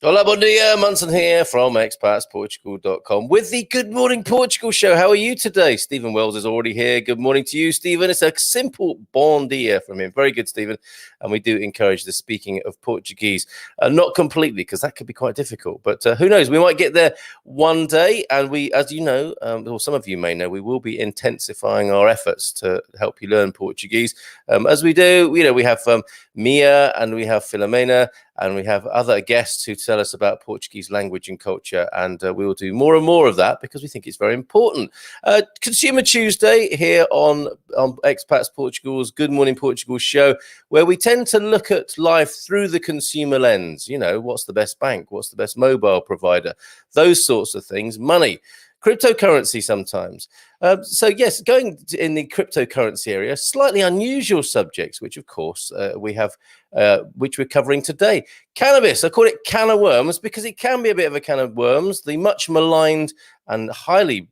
Hola, bon dia, Munson here from expatsportugal.com with the Good Morning Portugal show. How are you today? Stephen Wells is already here. Good morning to you, Stephen. It's a simple bon dia from him. Very good, Stephen. And we do encourage the speaking of Portuguese. Not completely, because that could be quite difficult. But who knows? We might get there one day. And we, as you know, or some of you may know, we will be intensifying our efforts to help you learn Portuguese. As we do, we have Mia and we have Filomena. And we have other guests who tell us about Portuguese language and culture. And we will do more and more of that because we think it's very important. Consumer Tuesday here on Expats Portugal's Good Morning Portugal show, where we tend to look at life through the consumer lens. You know, what's the best bank? What's the best mobile provider? Those sorts of things. Money. Cryptocurrency sometimes. So yes, going in the cryptocurrency area, slightly unusual subjects, which of course we have, which we're covering today. Cannabis, I call it can of worms because it can be a bit of a can of worms. The much maligned and highly,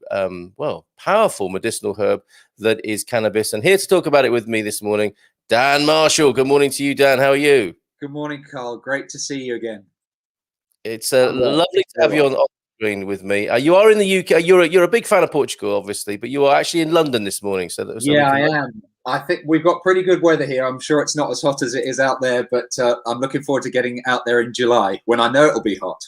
powerful medicinal herb that is cannabis. And here to talk about it with me this morning, Dan Marshall. Good morning to you, Dan. How are you? Good morning, Carl. Great to see you again. It's lovely to have you on with me. You are in the UK. You're a big fan of Portugal, obviously, but you are actually in London this morning. Yeah, I am. I think we've got pretty good weather here. I'm sure it's not as hot as it is out there, but I'm looking forward to getting out there in July when I know it'll be hot.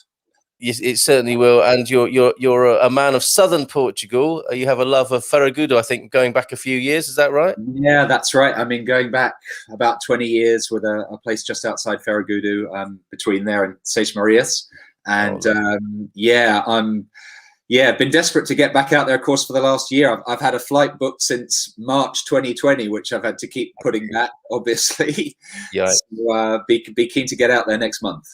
Yes, it certainly will. And you're a man of southern Portugal. You have a love of Faragudo, I think, going back a few years. Is that right? Yeah, that's right. I mean, going back about 20 years with a place just outside Faragudo, between there and Seis Marias. And been desperate to get back out there, of course, for the last year. I've had a flight booked since March 2020, which I've had to keep putting back, obviously. Yeah. So be keen to get out there next month,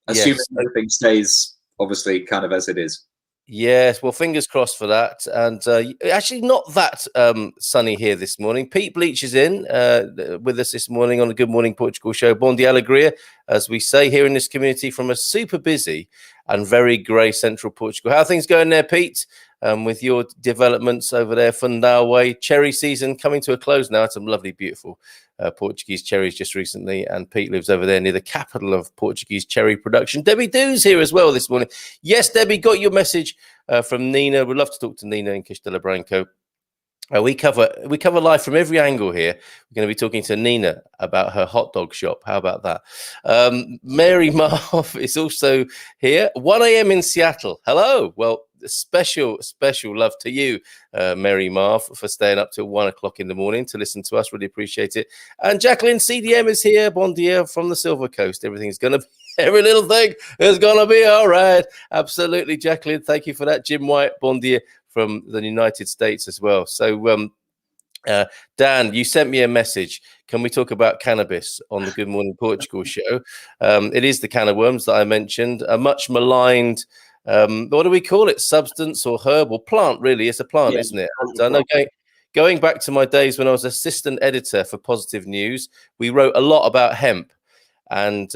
assuming everything stays obviously kind of as it is. Yes, well, fingers crossed for that. And actually not that sunny here this morning. Pete Bleach is in with us this morning on the Good Morning Portugal show. Bom dia alegria, as we say here in this community, from a super busy and very grey central Portugal. How are things going there, Pete, with your developments over there, Fundão way? Cherry season coming to a close now. Some lovely, beautiful Portuguese cherries just recently, and Pete lives over there near the capital of Portuguese cherry production. Debbie Doo's here as well this morning. Yes, Debbie, got your message from Nina. We'd love to talk to Nina in Castelo Branco. We cover life from every angle here. We're going to be talking to Nina about her hot dog shop. How about that? Mary Marv is also here. 1 a.m. in Seattle. Hello. Well, special love to you, Mary Marv, for staying up till 1 o'clock in the morning to listen to us. Really appreciate it. And Jacqueline CDM is here. Bon dia from the Silver Coast. Everything's going to be, every little thing is going to be all right. Absolutely, Jacqueline. Thank you for that. Jim White, bon dia from the United States as well. So, Dan, you sent me a message. Can we talk about cannabis on the Good Morning Portugal show? It is the can of worms that I mentioned, a much maligned, what do we call it? Substance or herb or plant, really. It's a plant, isn't it? And I know going back to my days when I was assistant editor for Positive News, we wrote a lot about hemp. And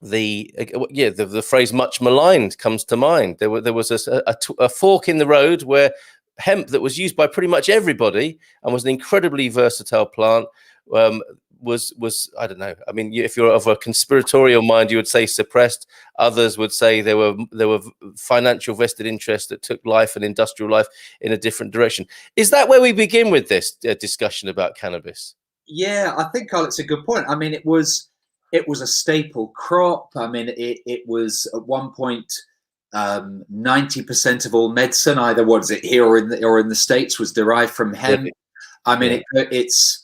the phrase "much maligned" comes to mind. There was a fork in the road where hemp that was used by pretty much everybody and was an incredibly versatile plant was I don't know. I mean, if you're of a conspiratorial mind, you would say suppressed. Others would say there were financial vested interests that took life and industrial life in a different direction. Is that where we begin with this discussion about cannabis? Yeah, I think, Carl, it's a good point. I mean, it was a staple crop. I mean, it was at one point 90% of all medicine, either here or in the States, was derived from hemp. I mean, it's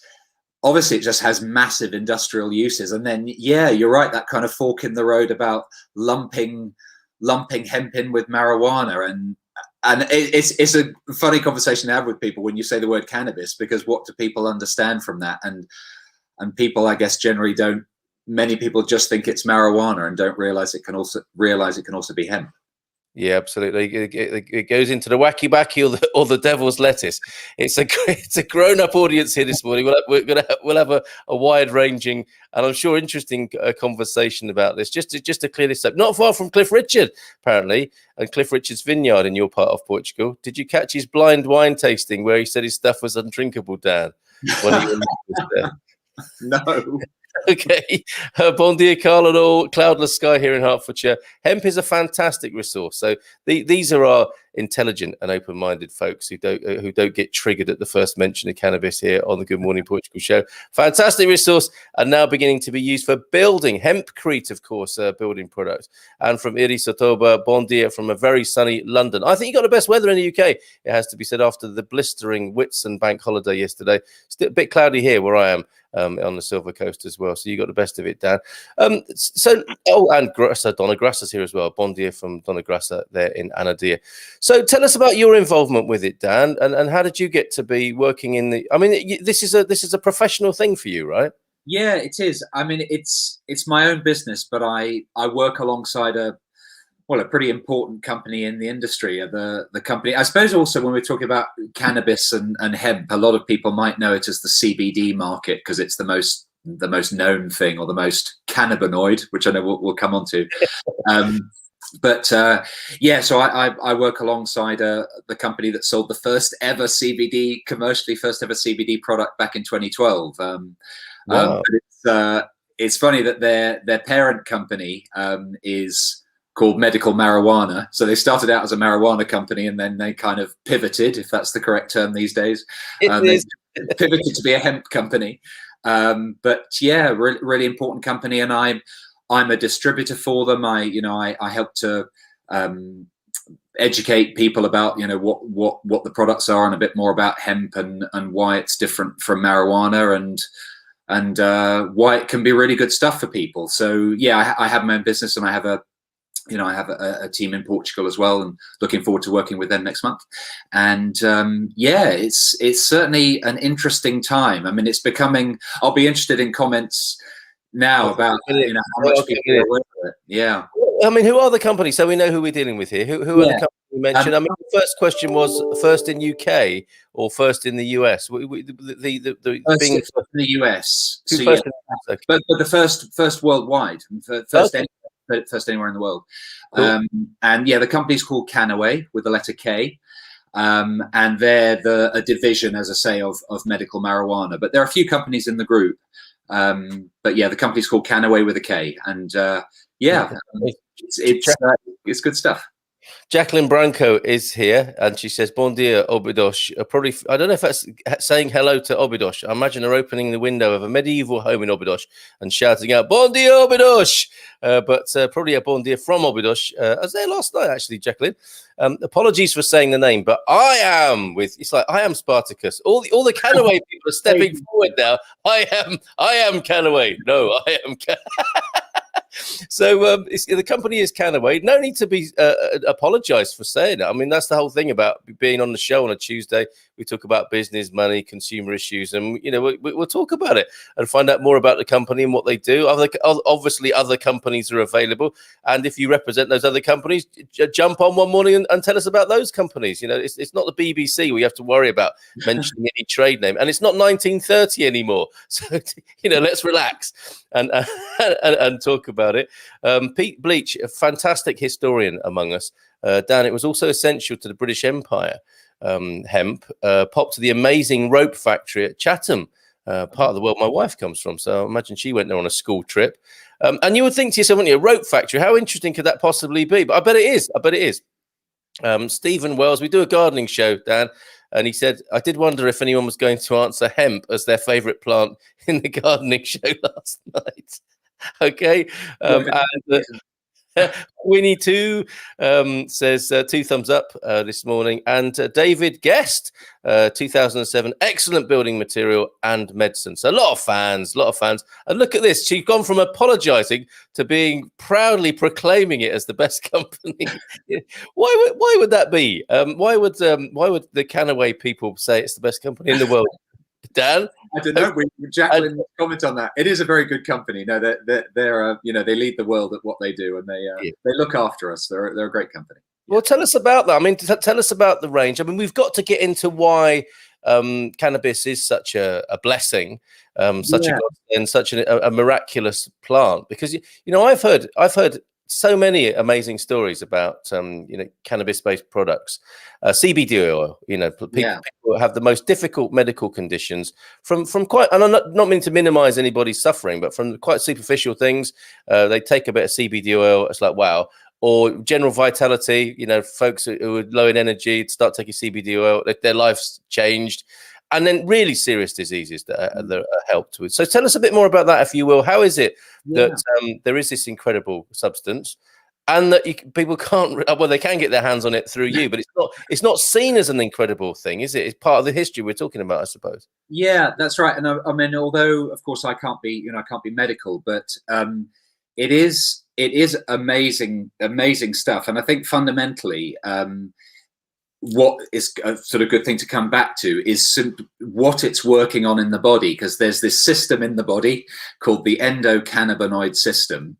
obviously it just has massive industrial uses. And then, yeah, you're right, that kind of fork in the road about lumping lumping hemp in with marijuana, and it's a funny conversation to have with people when you say the word cannabis, because what do people understand from that? And people, I guess, generally don't. Many people just think it's marijuana and don't realize it can also be hemp. Yeah, absolutely. It goes into the wacky backy or the devil's lettuce. It's a grown up audience here this morning. We'll have a wide ranging and I'm sure interesting conversation about this. Just to clear this up, not far from Cliff Richard apparently, and Cliff Richard's vineyard in your part of Portugal. Did you catch his blind wine tasting where he said his stuff was undrinkable, Dan? When he was there? No. Okay. Bon dia, Carlo. Cloudless sky here in Hertfordshire. Hemp is a fantastic resource. So these are our intelligent and open-minded folks who don't get triggered at the first mention of cannabis here on the Good Morning Portugal show. Fantastic resource, and now beginning to be used for building. Hempcrete, of course, building products. And from Iris Sotoba, bon dia from a very sunny London. I think you got the best weather in the UK, it has to be said, after the blistering Whitsun bank holiday yesterday. Still a bit cloudy here where I am. On the Silver Coast as well. So you got the best of it, Dan. And Grassa, Donna Grassa's here as well. Bon dia from Donna Grassa there in Anadia. So tell us about your involvement with it, Dan, and how did you get to be working in the? I mean, this is a professional thing for you, right? Yeah, it is. I mean, it's my own business, but I work alongside a pretty important company in the industry. The company, I suppose, also when we're talking about cannabis and hemp, a lot of people might know it as the CBD market because it's the most known thing, or the most cannabinoid, which I know we'll come on to. So I work alongside the company that sold the first ever CBD product back in 2012. Wow. But it's funny that their parent company is called Medical Marijuana. So they started out as a marijuana company, and then they kind of pivoted, if that's the correct term these days. They pivoted to be a hemp company. But yeah, really important company, and I'm a distributor for them. I help to educate people about what the products are, and a bit more about hemp and why it's different from marijuana, and why it can be really good stuff for people. So yeah, I have my own business, and I have a team in Portugal as well, and looking forward to working with them next month. And it's certainly an interesting time. I mean, it's becoming. I'll be interested in comments now about how much people are aware of it. Yeah. I mean, who are the companies? So we know who we're dealing with here. Who are the companies you mentioned? I mean, the first question was first in UK or first in the US? First in the US. So, first yeah. But the first worldwide, first anywhere in the world. Cool. And yeah, the company's called Canna with the letter K. And they're a division, as I say, of medical marijuana. But there are a few companies in the group. But yeah, the company's called Canna with a K. And it's good stuff. Jacqueline Branco is here, and she says, "Bon dia, Obidos." Probably, I don't know if that's saying hello to Obidos. I imagine her opening the window of a medieval home in Obidos and shouting out, "Bon dia, Obidos!" But probably a bon dia from Obidos. I was there last night, actually, Jacqueline. Apologies for saying the name, but I am Spartacus. All the Canaway people are stepping forward now. I am Canaway. No, I am. So the company is Cannaway. No need to be apologise for saying it. I mean, that's the whole thing about being on the show on a Tuesday. We talk about business, money, consumer issues, and we'll talk about it and find out more about the company and what they do. Obviously, other companies are available, and if you represent those other companies, jump on one morning and tell us about those companies. It's not the BBC where you have to worry about mentioning any trade name, and it's not 1930 anymore. So let's relax and talk about it. Pete Bleach, a fantastic historian among us. Dan, it was also essential to the British Empire. Hemp popped to the amazing rope factory at Chatham, part of the world my wife comes from. So I imagine she went there on a school trip. And you would think to yourself, wouldn't you, a rope factory, how interesting could that possibly be? But I bet it is. Stephen Wells, we do a gardening show, Dan, and he said, I did wonder if anyone was going to answer hemp as their favourite plant in the gardening show last night. Okay. Winnie 2 says 2 thumbs up this morning. And David Guest, 2007, excellent building material and medicine. So a lot of fans, And look at this. She's gone from apologizing to being proudly proclaiming it as the best company. Why would that be? Why would the Canaway people say it's the best company in the world? Dan? I don't know. Jacqueline, comment on that. It is a very good company. No, they're they lead the world at what they do, and they look after us. They're a great company. Well, tell us about that. I mean, tell us about the range. I mean, we've got to get into why cannabis is such a blessing, such a godsend, such a miraculous plant. Because I've heard so many amazing stories about cannabis-based products, CBD oil. People have the most difficult medical conditions from quite, and I'm not meaning to minimize anybody's suffering, but from quite superficial things. They take a bit of CBD oil, it's like wow. Or general vitality, folks who are low in energy start taking CBD oil, their life's changed. And then really serious diseases that are helped with. So tell us a bit more about that, if you will. How is it that there is this incredible substance, and that people can't? Well, they can get their hands on it through you, but it's not seen as an incredible thing, is it? It's part of the history we're talking about, I suppose. Yeah, that's right. And I mean, although of course I can't be medical, but it is amazing stuff. And I think fundamentally, what is a sort of good thing to come back to is what it's working on in the body, because there's this system in the body called the endocannabinoid system,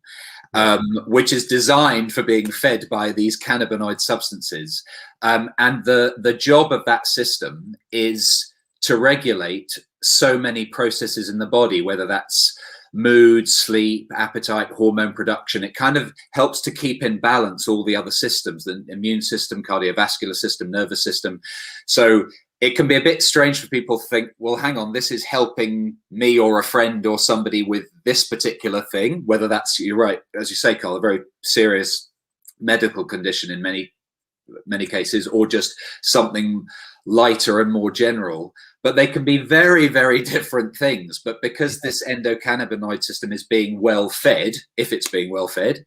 which is designed for being fed by these cannabinoid substances. And the job of that system is to regulate so many processes in the body, whether that's mood, sleep, appetite, hormone production. It kind of helps to keep in balance all the other systems, the immune system, cardiovascular system, nervous system. So it can be a bit strange for people to think, well, hang on, this is helping me or a friend or somebody with this particular thing, whether that's, you're right, as you say, Carl, a very serious medical condition in many cases, or just something lighter and more general. But they can be very, very different things. But because this endocannabinoid system is being well fed, if it's being well fed,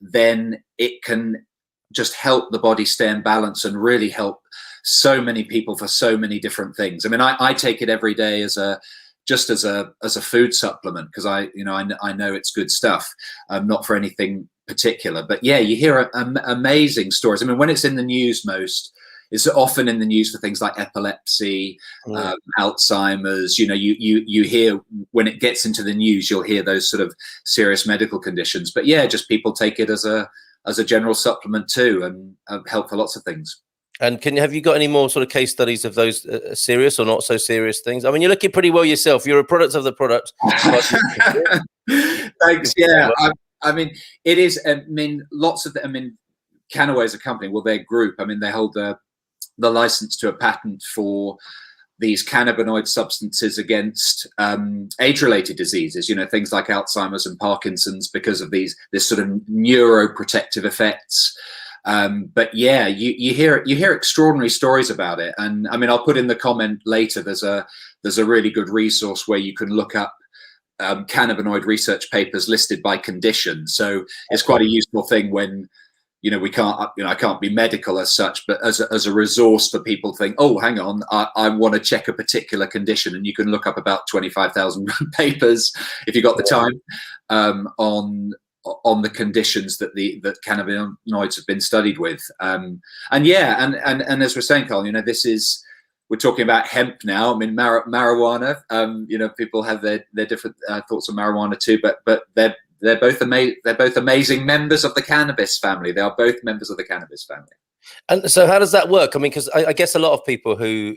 then it can just help the body stay in balance and really help so many people for so many different things. I mean, I take it every day as a food supplement, because I know it's good stuff, not for anything particular. But yeah, you hear amazing stories. I mean, when it's in the news it's often in the news for things like epilepsy, Alzheimer's. You hear, when it gets into the news, you'll hear those sort of serious medical conditions. But yeah, just people take it as a general supplement too, and help for lots of things. And have you got any more sort of case studies of those serious or not so serious things? I mean, you're looking pretty well yourself. You're a product of the product. Thanks. Yeah. I mean, it is. I mean, Canaway as a company, well, their group, I mean, they hold the license to a patent for these cannabinoid substances against age-related diseases, things like Alzheimer's and Parkinson's, because of this sort of neuroprotective effects. But yeah, you hear extraordinary stories about it. And I mean, I'll put in the comment later, there's a really good resource where you can look up cannabinoid research papers listed by condition. So it's quite a useful thing when I can't be medical as such, but as a resource for people to think, oh, hang on, I want to check a particular condition, and you can look up about 25,000 papers if you've got the time on the conditions that cannabinoids have been studied with. And as we're saying, Carl, we're talking about hemp now. I mean, marijuana. People have their different thoughts on marijuana too, but they're both amazing members of the cannabis family. They are both members of the cannabis family. And so how does that work? I mean, because I guess a lot of people who,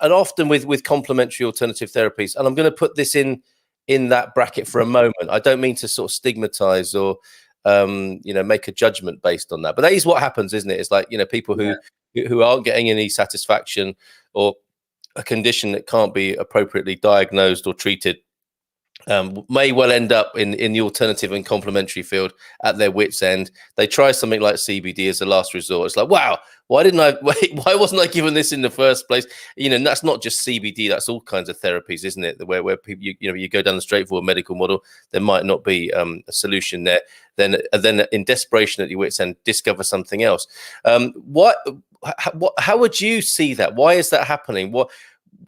and often with complementary alternative therapies, and I'm going to put this in that bracket for a moment. I don't mean to sort of stigmatize or, make a judgment based on that. But that is what happens, isn't it? It's like, people who aren't getting any satisfaction, or a condition that can't be appropriately diagnosed or treated, may well end up in the alternative and complementary field at their wits' end. They try something like CBD as a last resort. It's like, wow, why wasn't I given this in the first place? You know, and that's not just CBD. That's all kinds of therapies, isn't it? Where people, you go down the straightforward medical model, there might not be a solution there. Then in desperation at your wits' end, discover something else. How would you see that? Why is that happening?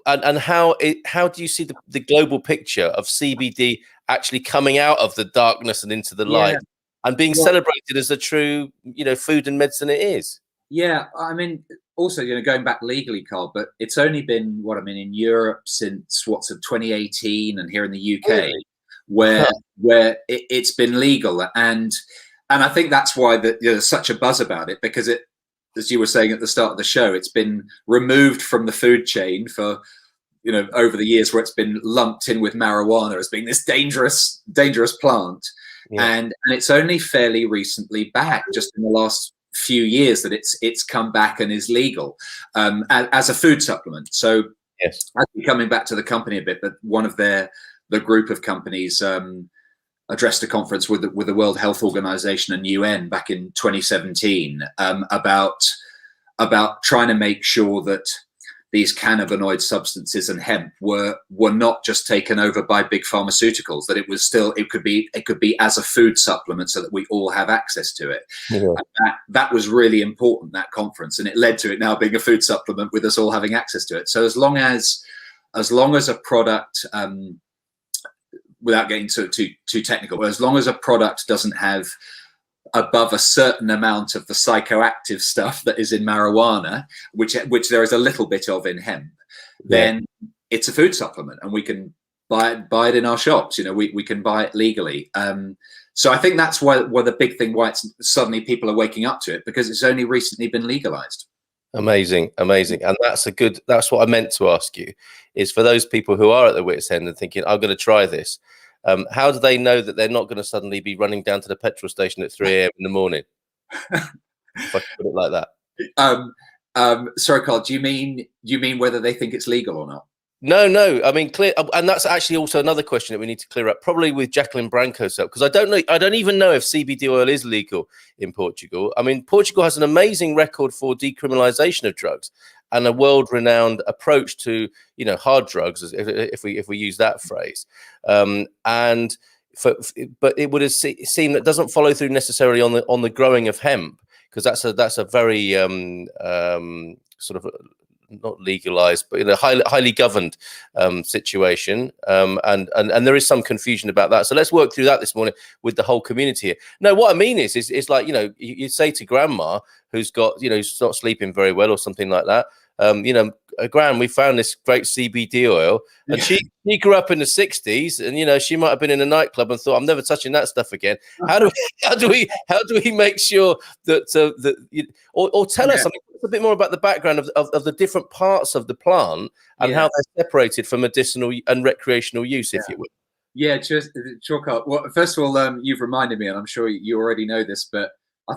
And how do you see the global picture of CBD actually coming out of the darkness and into the light and being celebrated as a true, food and medicine it is? Yeah, I mean, also, going back legally, Carl, but it's only been in Europe since 2018, and here in the UK, Really? where it's been legal, and I think that's why there's such a buzz about it, because it, as you were saying at the start of the show, it's been removed from the food chain for, over the years, where it's been lumped in with marijuana as being this dangerous plant. Yeah. And it's only fairly recently back, just in the last few years, that it's come back and is legal as a food supplement. So yes, actually coming back to the company a bit, but one of the group of companies addressed a conference with the World Health Organization and UN back in 2017 about trying to make sure that these cannabinoid substances and hemp were not just taken over by big pharmaceuticals, that it could be as a food supplement, so that we all have access to it. Yeah. That was really important, that conference, and it led to it now being a food supplement with us all having access to it. So as long as a product, without getting too technical, as long as a product doesn't have above a certain amount of the psychoactive stuff that is in marijuana, which there is a little bit of in hemp, then it's a food supplement, and we can buy it in our shops. We can buy it legally. So I think that's why the big thing, why it's suddenly people are waking up to it, because it's only recently been legalized. Amazing. And that's what I meant to ask you, is for those people who are at the wit's end and thinking, I'm going to try this. How do they know that they're not going to suddenly be running down to the petrol station at 3 a.m. in the morning? If I can put it like that. Sorry, Carl, do you mean whether they think it's legal or not? No. I mean, clear, and that's actually also another question that we need to clear up, probably with Jacqueline Branco's help, because I don't even know if CBD oil is legal in Portugal. I mean, Portugal has an amazing record for decriminalization of drugs and a world-renowned approach to, hard drugs, if we use that phrase. But it would seem that doesn't follow through necessarily on the growing of hemp, because that's a very sort of not legalized, but in a highly governed situation, and there is some confusion about that. So let's work through that this morning with the whole community here. No, what I mean is like, you say to grandma who's got, who's not sleeping very well or something like that, Gran, we found this great CBD oil, and she grew up in the 60s, and she might have been in a nightclub and thought, I'm never touching that stuff again. How do we make sure that or tell us something a bit more about the background of the different parts of the plant and how they're separated for medicinal and recreational use, if you will. Yeah, sure, Carl. Well, first of all, you've reminded me, and I'm sure you already know this, but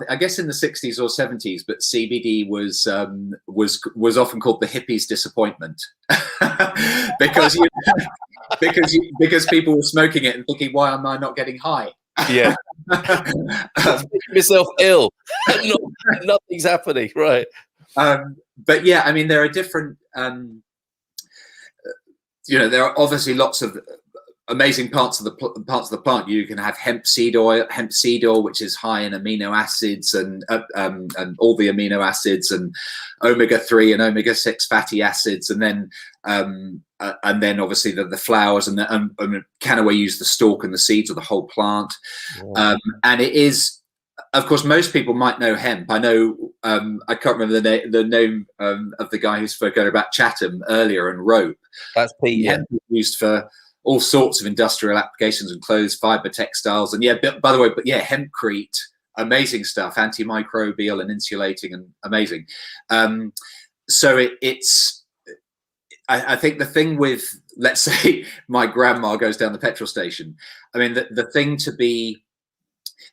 I guess in the 60s or 70s, but CBD was often called the hippies' disappointment because people were smoking it and thinking, why am I not getting high? Yeah, making myself ill. Nothing's happening, right? But yeah, I mean, there are different. There are obviously lots of amazing parts of the plant. You can have hemp seed oil, which is high in amino acids and all the amino acids and omega-3 and omega-6 fatty acids, and then obviously the flowers and Canna use the stalk and the seeds of the whole plant. Yeah. And it is, of course, most people might know hemp. I know I can't remember the name of the guy who spoke about Chatham earlier and rope. That's Pete. Hemp is used for all sorts of industrial applications and clothes, fiber, textiles, and by the way, hempcrete, amazing stuff, antimicrobial and insulating, and amazing. So it's. I think the thing with, let's say, my grandma goes down the petrol station. I mean, the thing to be,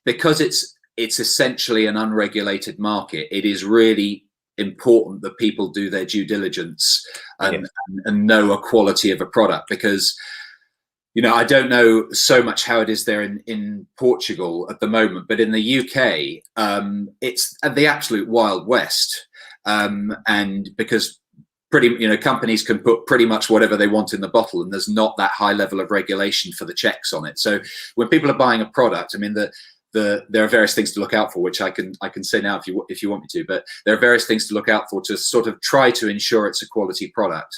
because it's essentially an unregulated market, it is really important that people do their due diligence and know a quality of a product, because I don't know so much how it is there in Portugal at the moment, but in the UK, it's the absolute Wild West. And because companies can put pretty much whatever they want in the bottle, and there's not that high level of regulation for the checks on it. So when people are buying a product, I mean, there are various things to look out for, which I can say now if you want me to, but there are various things to look out for to sort of try to ensure it's a quality product.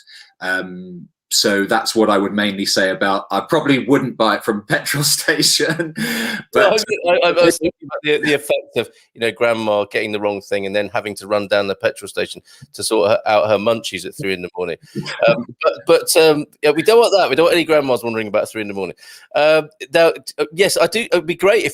So that's what I would mainly say about. I probably wouldn't buy it from a petrol station. But I was thinking about the effect of grandma getting the wrong thing and then having to run down the petrol station to sort out her munchies at 3 a.m. Yeah, we don't want that. We don't want any grandmas wandering about 3 a.m. Now, yes, I do. It would be great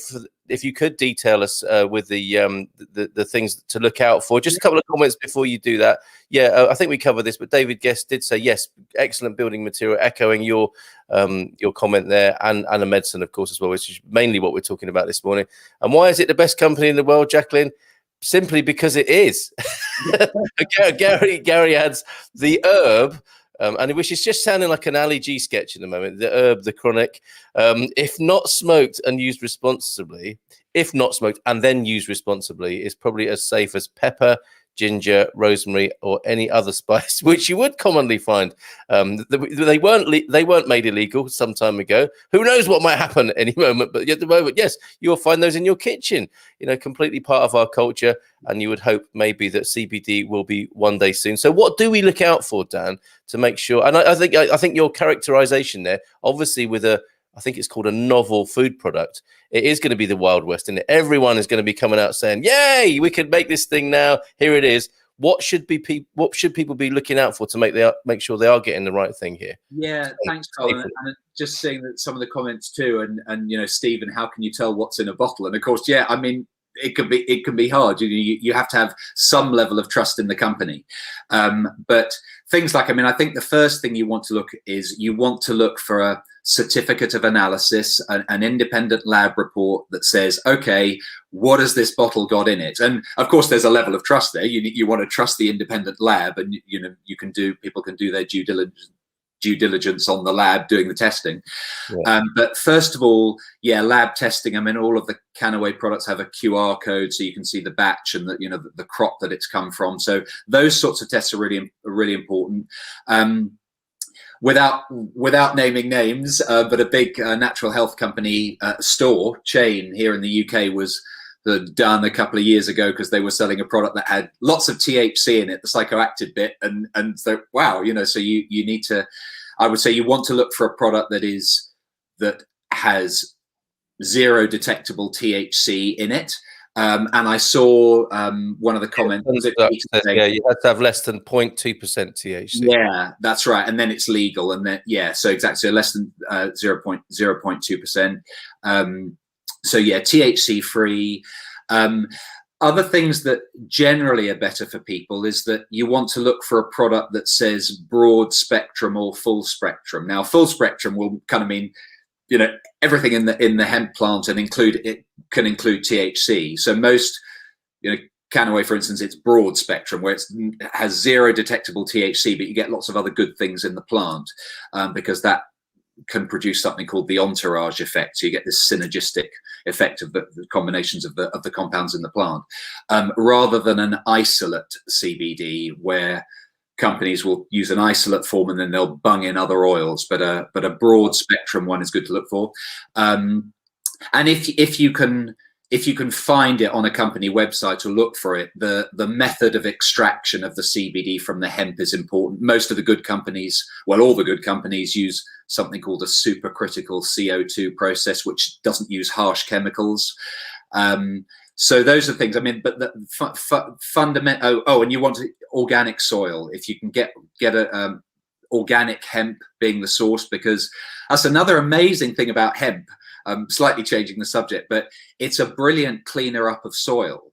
if you could detail us with the things to look out for. Just a couple of comments before you do that. Yeah, I think we covered this, but David Guest did say yes, excellent building material, echoing your comment there, and a medicine, of course, as well, which is mainly what we're talking about this morning. And why is it the best company in the world, Jacqueline? Simply because it is. Gary adds the herb. And which is just sounding like an Ali G sketch in the moment. The herb, the chronic, if not smoked and used responsibly, if not smoked and then used responsibly, is probably as safe as pepper, ginger, rosemary, or any other spice, which you would commonly find. They weren't made illegal some time ago. Who knows what might happen at any moment? But at the moment, yes, you'll find those in your kitchen. Completely part of our culture. And you would hope maybe that CBD will be one day soon. So what do we look out for, Dan, to make sure? And I think your characterization there, obviously with I think it's called a novel food product. It is going to be the Wild West, and everyone is going to be coming out saying, "Yay, we can make this thing now. Here it is." What should people be looking out for to make sure they are getting the right thing here? Yeah, thanks, Colin. And just seeing that some of the comments too, and Stephen, how can you tell what's in a bottle? And of course, yeah, I mean, it can be hard. You have to have some level of trust in the company. But things like, I mean, I think the first thing you want to look for a certificate of analysis, an independent lab report that says, okay, what has this bottle got in it? And of course, there's a level of trust there. You want to trust the independent lab, and people can do their due diligence on the lab doing the testing. Yeah. But first of all, yeah, lab testing. I mean, all of the Canna products have a QR code, so you can see the batch and the crop that it's come from. So those sorts of tests are really important. Without naming names, but a big natural health company store chain here in the UK was done a couple of years ago because they were selling a product that had lots of THC in it, the psychoactive bit, and so wow, so you need to, I would say you want to look for a product that has 0 detectable THC in it. And I saw one of the comments. You have to have less than 0.2% THC. Yeah, that's right. And then it's legal. And then, yeah, so exactly. So less than 0.2%. So yeah, THC free. Other things that generally are better for people is that you want to look for a product that says broad spectrum or full spectrum. Now, full spectrum will kind of mean everything in the hemp plant, and can include THC. So most, Canna, for instance, it's broad spectrum, where it has 0 detectable THC, but you get lots of other good things in the plant, because that can produce something called the entourage effect. So you get this synergistic effect of the combinations of the compounds in the plant, rather than an isolate CBD, where companies will use an isolate form and then they'll bung in other oils, but a broad spectrum one is good to look for. And if you can find it on a company website or look for it, the method of extraction of the CBD from the hemp is important. Most of the good companies, well, all the good companies use something called a supercritical CO2 process, which doesn't use harsh chemicals. So those are things. I mean, but the fundamental. Oh, and you want organic soil. If you can get a organic hemp being the source, because that's another amazing thing about hemp. Slightly changing the subject, but it's a brilliant cleaner up of soil.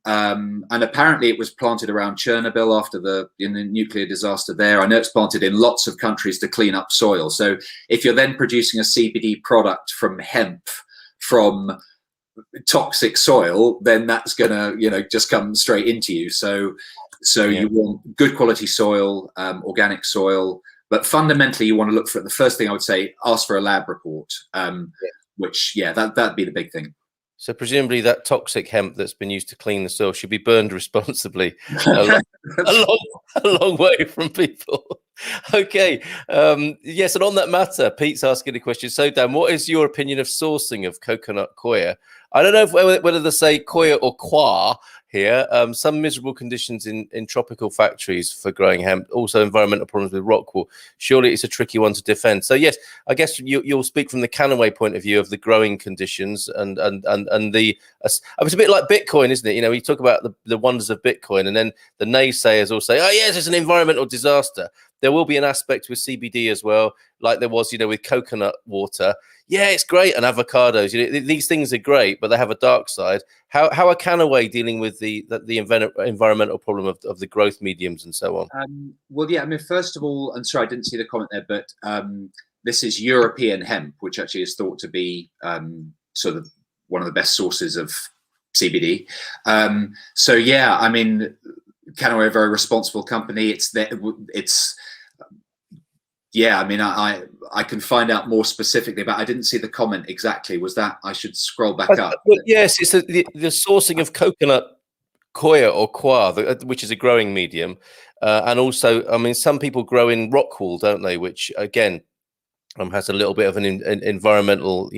And apparently it was planted around Chernobyl after the nuclear disaster there. I know it's planted in lots of countries to clean up soil. So if you're then producing a CBD product from hemp from toxic soil, then that's gonna just come straight into you. So yeah. You want good quality soil, organic soil, But fundamentally, you want to look for it. The first thing I would say, ask for a lab report, which, that'd be the big thing. So presumably that toxic hemp that's been used to clean the soil should be burned responsibly a long way from people. Okay. Yes, and on that matter, Pete's asking a question. So, Dan, what is your opinion of sourcing of coconut coir? I don't know whether they say coir or coir here. Some miserable conditions in tropical factories for growing hemp, also environmental problems with rock wool. Surely it's a tricky one to defend. So yes, I guess you'll speak from the Canna point of view of the growing conditions and the. It's a bit like Bitcoin, isn't it? You know, we talk about the wonders of Bitcoin, and then the naysayers all say, "Oh yes, it's an environmental disaster." There will be an aspect with CBD as well, like there was, with coconut water. Yeah, it's great, and avocados. These things are great, but they have a dark side. How are Canna dealing with the environmental problem of the growth mediums and so on? Well, yeah. I mean, first of all, I'm sorry I didn't see the comment there, but this is European hemp, which actually is thought to be sort of one of the best sources of CBD. So yeah, I mean, Canna, a very responsible company. Yeah, I mean, I can find out more specifically, but I didn't see the comment exactly. Was that, I should scroll back up? Well, yes, it's the sourcing of coconut coir or coir, which is a growing medium. And also, I mean, some people grow in rock wool, don't they? Which, again, has a little bit of an environmental,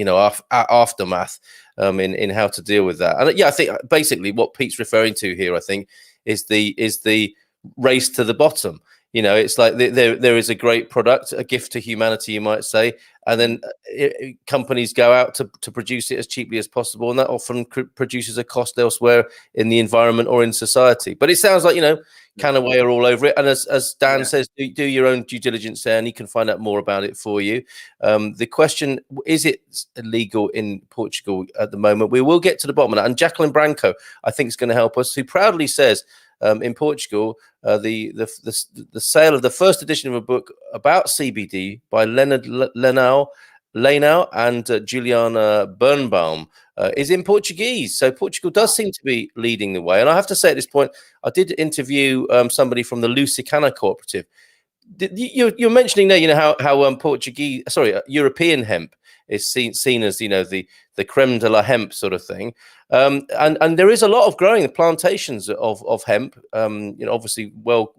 aftermath in how to deal with that. And yeah, I think basically what Pete's referring to here, I think, is the race to the bottom. It's like there is a great product, a gift to humanity, you might say, and then companies go out to produce it as cheaply as possible, and that often produces a cost elsewhere in the environment or in society. But it sounds like Canna are all over it, and as Dan says, do your own due diligence there, and he can find out more about it for you. The question is, it illegal in Portugal at the moment? We will get to the bottom of that, and Jacqueline Branco, I think, is going to help us, who proudly says, in Portugal, the sale of the first edition of a book about CBD by Leonard Lenau and Juliana Birnbaum is in Portuguese. So Portugal does seem to be leading the way. And I have to say at this point, I did interview somebody from the Canna cooperative. You're mentioning there, how European hemp is seen as the creme de la hemp sort of thing, and there is a lot of growing the plantations of hemp, obviously well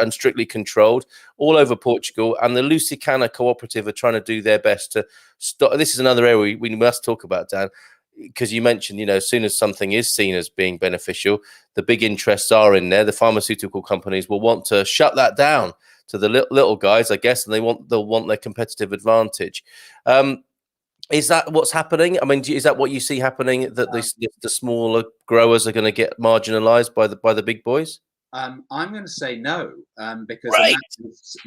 and strictly controlled all over Portugal, and the Canna cooperative are trying to do their best to stop. This is another area we must talk about, Dan, because you mentioned, as soon as something is seen as being beneficial, the big interests are in there. The pharmaceutical companies will want to shut that down to the little guys, I guess, and they'll want their competitive advantage. Is that what's happening? I mean, is that what you see happening, that the smaller growers are going to get marginalized by the big boys? I'm going to say no, because right.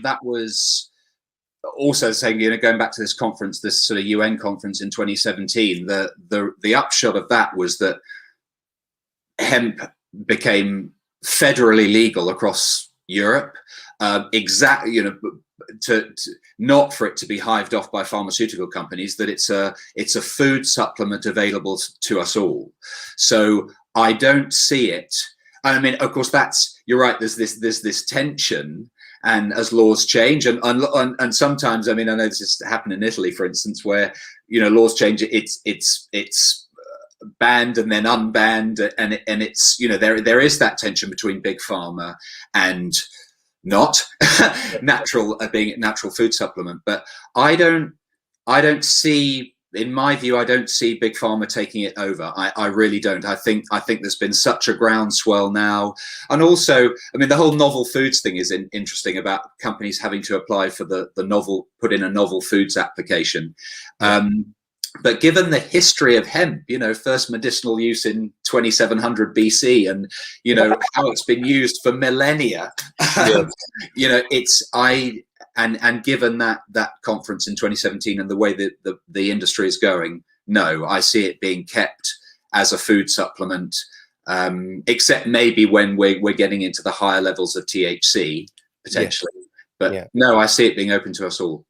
that was also saying, going back to this conference, this sort of UN conference in 2017, the upshot of that was that hemp became federally legal across Europe, exactly, to not for it to be hived off by pharmaceutical companies, that it's a food supplement available to us all. So I don't see it. I mean, of course, you're right. There's this tension, and as laws change, and sometimes, I mean, I know this has happened in Italy, for instance, where laws change. It's banned and then unbanned, and it's there is that tension between big pharma and not being a natural food supplement. But I don't see, in my view, I don't see big pharma taking it over. I really don't. I think there's been such a groundswell now, and also, I mean, the whole novel foods thing is interesting, about companies having to apply for put in a novel foods application. But given the history of hemp, first medicinal use in 2700 BC, and how it's been used for millennia, and given that conference in 2017 and the way that the industry is going, no, I see it being kept as a food supplement, except maybe when we're getting into the higher levels of THC potentially. But no, I see it being open to us all.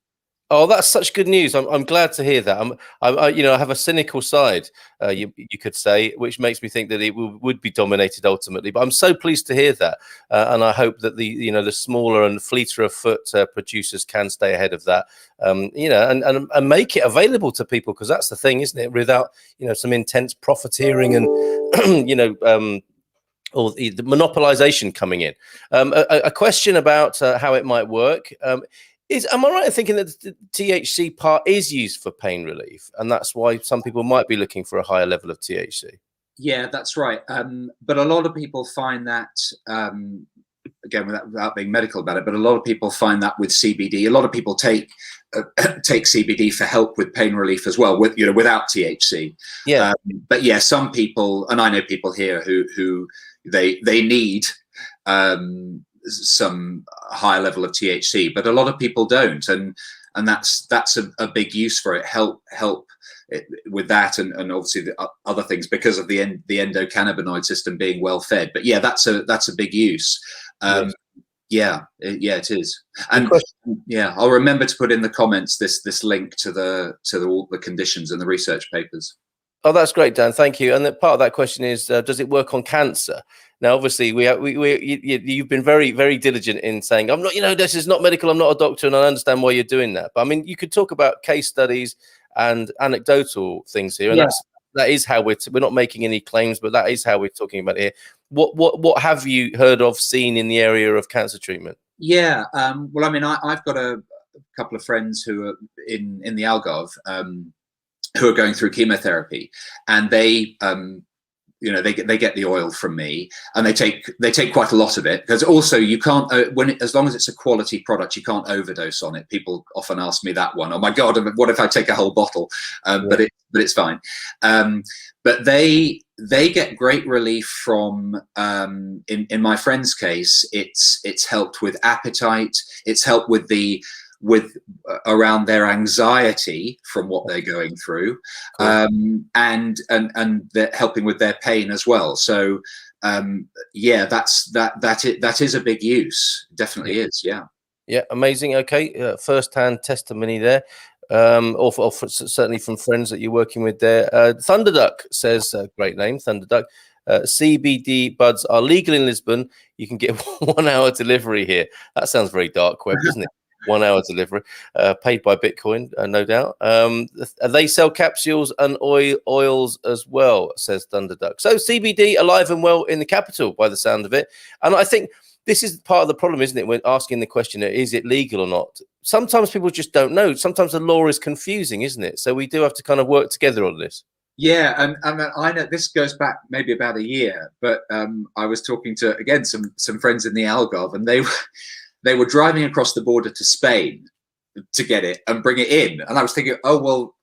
Oh, that's such good news. I'm glad to hear that. I have a cynical side, you could say, which makes me think that it would be dominated ultimately. But I'm so pleased to hear that, and I hope that the smaller and fleeter of foot producers can stay ahead of that, and make it available to people, because that's the thing, isn't it? Without some intense profiteering and or the monopolization coming in. A question about how it might work. Am I right in thinking that the THC part is used for pain relief, and that's why some people might be looking for a higher level of THC? Yeah, that's right. But a lot of people find that, again, without being medical about it, but a lot of people find that with CBD. A lot of people take CBD for help with pain relief as well, without THC. Yeah. But yeah, some people, and I know people here who they need some higher level of THC, but a lot of people don't, and that's a big use for it. Help with that, and obviously the other things, because of the endocannabinoid system being well fed. But yeah, that's a big use. Yes. Yeah, it is. And yeah, I'll remember to put in the comments this link to all the conditions and the research papers. Oh, that's great, Dan. Thank you. And part of that question is, does it work on cancer? Now, obviously, you've been very, very diligent in saying, I'm not, this is not medical. I'm not a doctor, and I understand why you're doing that. But I mean, you could talk about case studies and anecdotal things here, and that is how we're not making any claims, but that is how we're talking about it here. What have you heard of, seen in the area of cancer treatment? Yeah, well, I mean, I've got a couple of friends who are in the Algarve, who are going through chemotherapy, and they get the oil from me, and they take quite a lot of it, because also you can't as long as it's a quality product, you can't overdose on it. People often ask me that one. Oh my God, what if I take a whole bottle? But it's fine. But they get great relief from, in my friend's case, it's helped with appetite. It's helped with around their anxiety from what they're going through, and they're helping with their pain as well. So yeah, that is a big use. Definitely is. Yeah, amazing. Okay, first-hand testimony there, or certainly from friends that you're working with there. Thunderduck says, great name, Thunderduck. CBD buds are legal in Lisbon. You can get 1 hour delivery here. That sounds very dark web, doesn't it? 1 hour delivery, paid by Bitcoin, no doubt. They sell capsules and oils as well, says Thunderduck. So CBD alive and well in the capital, by the sound of it. And I think this is part of the problem, isn't it? When asking the question, is it legal or not? Sometimes people just don't know. Sometimes the law is confusing, isn't it? So we do have to kind of work together on this. Yeah, and I know this goes back maybe about a year, but I was talking to, again, some friends in the Algarve, and they were driving across the border to Spain to get it and bring it in, and I was thinking, oh well,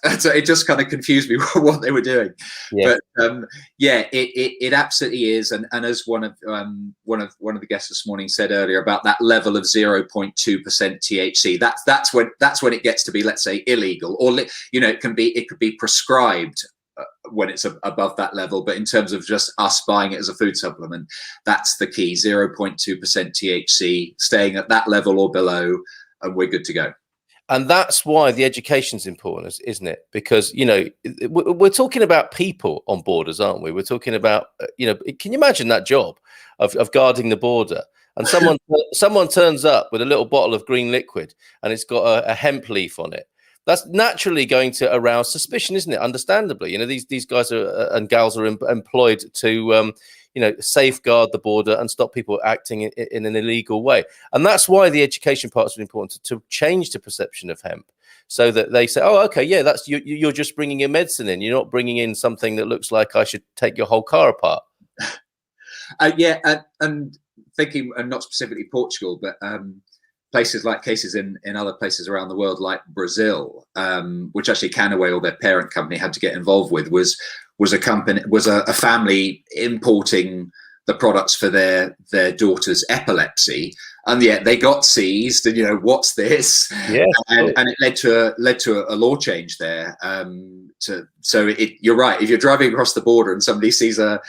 it just kind of confused me what they were doing. Yeah. But yeah, it absolutely is, and as one of the guests this morning said earlier about that level of 0.2% THC, that's when it gets to be, let's say, illegal, or it could be prescribed when it's above that level. But in terms of just us buying it as a food supplement, that's the key: 0.2% THC, staying at that level or below, and we're good to go. And that's why the education's important, isn't it? Because we're talking about people on borders, aren't we? We're talking about can you imagine that job of guarding the border, and someone turns up with a little bottle of green liquid and it's got a hemp leaf on it? That's naturally going to arouse suspicion, isn't it? Understandably, these guys and gals are employed to safeguard the border and stop people acting in an illegal way. And that's why the education part is really important, to change the perception of hemp, so that they say, oh, okay, yeah, that's you're just bringing your medicine in. You're not bringing in something that looks like I should take your whole car apart. Yeah, and thinking, and not specifically Portugal, but places in other places around the world, like Brazil, which actually Canna, or their parent company, had to get involved with, was a family importing the products for their daughter's epilepsy, and yet they got seized. And what's this? Yeah, and it led to a law change there. You're right. If you're driving across the border and somebody sees a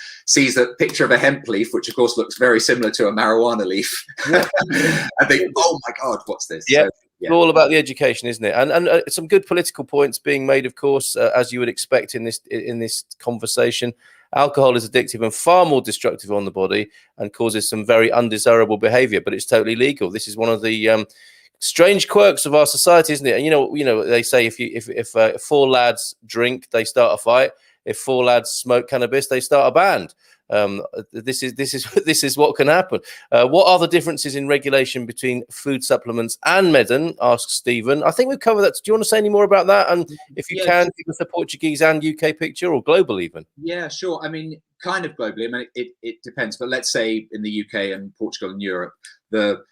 picture of a hemp leaf, which of course looks very similar to a marijuana leaf, I think, oh my God, what's this? Yeah. It's all about the education, isn't it? And some good political points being made, of course, as you would expect in this conversation. Alcohol is addictive and far more destructive on the body and causes some very undesirable behavior, but it's totally legal. This is one of the strange quirks of our society, isn't it? And you know, they say if four lads drink, they start a fight. If four lads smoke cannabis, they start a band. This is what can happen. What are the differences in regulation between food supplements and medicine? Asks Stephen. I think we've covered that. Do you want to say any more about that? And if you can, give us a Portuguese and UK picture, or global even. Yeah, sure. I mean, kind of globally. I mean, it depends. But let's say in the UK and Portugal and Europe, the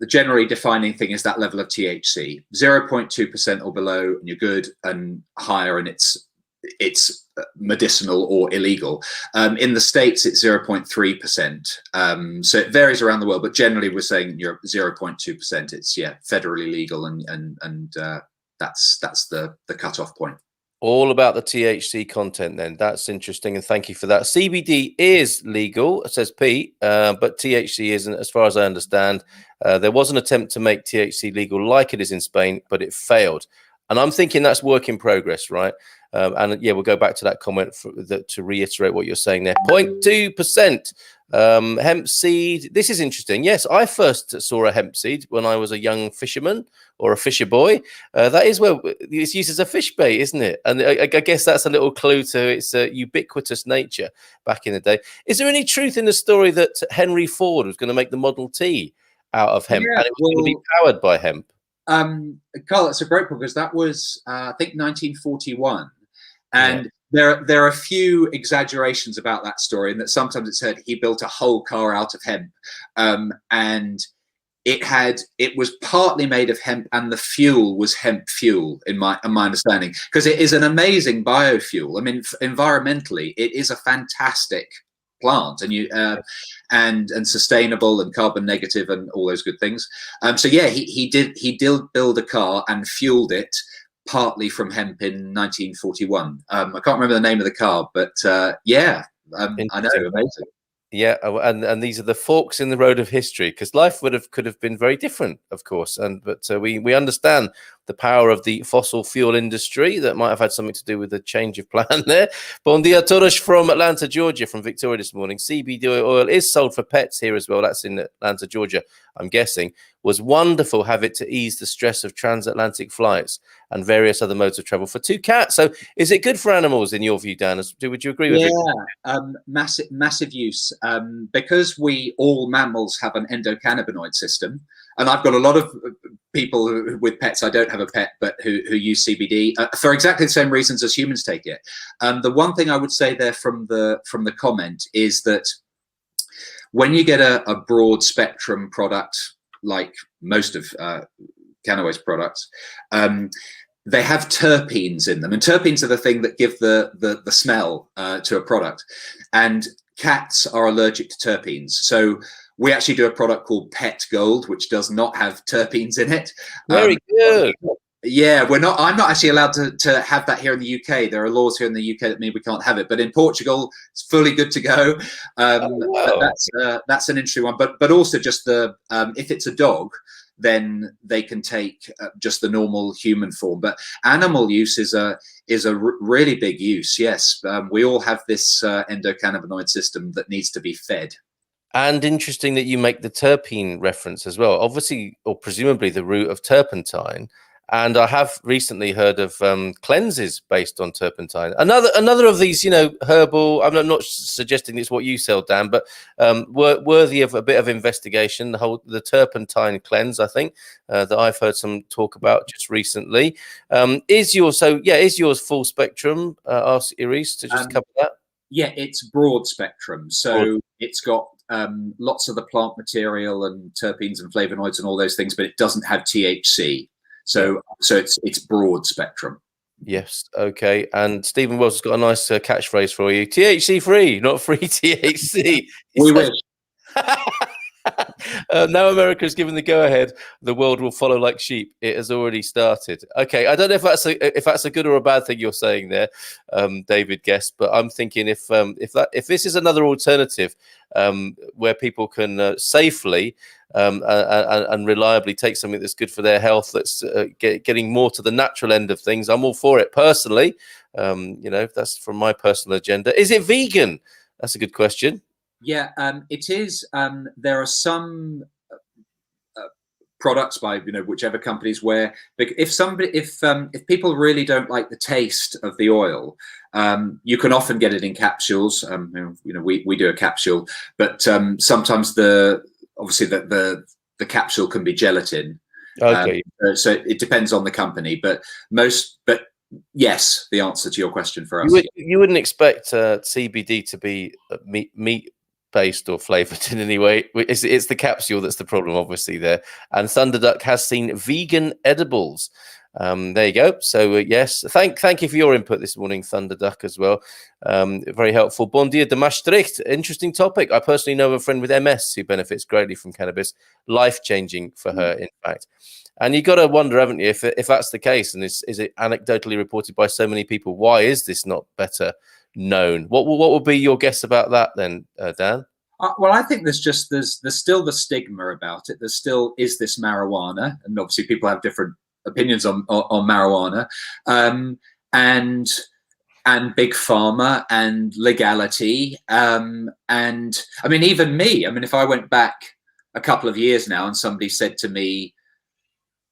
generally defining thing is that level of THC, 0.2% or below, and you're good, and higher, and it's medicinal or illegal. In the States, it's 0.3%. So it varies around the world, but generally we're saying you're 0.2%. It's federally legal, and that's the cutoff point. All about the THC content then. That's interesting, and thank you for that. CBD is legal, says Pete, but THC isn't, as far as I understand. There was an attempt to make THC legal like it is in Spain, but it failed. And I'm thinking that's work in progress, right? And we'll go back to that comment to reiterate what you're saying there. 0.2% hemp seed. This is interesting. Yes, I first saw a hemp seed when I was a young fisherman or a fisher boy. That is where it's used as a fish bait, isn't it? And I guess that's a little clue to its ubiquitous nature back in the day. Is there any truth in the story that Henry Ford was going to make the Model T out of hemp, and it was going to be powered by hemp? Carl, that's a great point, because that was, I think, 1941. And there are a few exaggerations about that story, and that sometimes it's said he built a whole car out of hemp, and it was partly made of hemp, and the fuel was hemp fuel, in my understanding, because it is an amazing biofuel. I mean, environmentally, it is a fantastic plant, and sustainable and carbon negative and all those good things. So he did build a car and fueled it partly from hemp in 1941. I can't remember the name of the car, but I know, amazing. Yeah, and these are the forks in the road of history, because life could have been very different, of course. But we understand the power of the fossil fuel industry that might have had something to do with the change of plan there. Bon dia todos from Atlanta, Georgia, from Victoria this morning. CBD oil is sold for pets here as well. That's in Atlanta, Georgia, I'm guessing. Was wonderful. Have it to ease the stress of transatlantic flights and various other modes of travel for 2 cats. So is it good for animals in your view, Dan? Would you agree with it? Yeah, massive use, because all mammals have an endocannabinoid system. And I've got a lot of people with pets. I don't have a pet, but who use CBD for exactly the same reasons as humans take it. The one thing I would say there from the comment is that when you get a broad spectrum product, like most of Cannawa's products, they have terpenes in them, and terpenes are the thing that give the smell to a product. And cats are allergic to terpenes, so we actually do a product called Pet Gold, which does not have terpenes in it. Very good. Yeah, I'm not actually allowed to have that here in the UK. There are laws here in the UK that mean we can't have it, but in Portugal, it's fully good to go. That's an interesting one. But also just if it's a dog, then they can take just the normal human form. But animal use is a really big use. Yes, we all have this endocannabinoid system that needs to be fed. And interesting that you make the terpene reference as well. Obviously, or presumably, the root of turpentine. And I have recently heard of cleanses based on turpentine. Another of these, herbal. I'm not suggesting it's what you sell, Dan, but worthy of a bit of investigation. The turpentine cleanse, I think, that I've heard some talk about just recently. Is yours full spectrum? Ask Iris to just cover that. Yeah, it's broad spectrum. So it's got lots of the plant material and terpenes and flavonoids and all those things, but it doesn't have THC. So it's broad spectrum. Yes. Okay. And Stephen Wells has got a nice catchphrase for you: THC free, not free THC. We wish. Now America has given the go-ahead, the world will follow like sheep. It has already started. Okay, I don't know if that's a good or a bad thing you're saying there, David Guest, but I'm thinking if this is another alternative where people can safely and reliably take something that's good for their health, that's getting more to the natural end of things, I'm all for it personally. That's from my personal agenda. Is it vegan? That's a good question. Yeah, it is. There are some products by whichever companies where if people really don't like the taste of the oil, you can often get it in capsules. We do a capsule, but sometimes obviously the capsule can be gelatin. Okay. So it depends on the company, but yes, the answer to your question for us. You wouldn't expect CBD to be meat based or flavored in any way. It's the capsule that's the problem, obviously, there. And Thunderduck has seen vegan edibles. There you go. So yes, thank you for your input this morning, Thunderduck, as well. Very helpful. Bon dia de Maastricht. Interesting topic. I personally know a friend with MS who benefits greatly from cannabis. Life-changing for her, in fact. And you got to wonder, haven't you, if that's the case, and is it anecdotally reported by so many people? Why is this not better known? What would be your guess about that then, Dan? Well, I think there's still the stigma about it. There's still, is this marijuana? And obviously people have different opinions on marijuana, and big pharma and legality. And I mean, even me, if I went back a couple of years now and somebody said to me,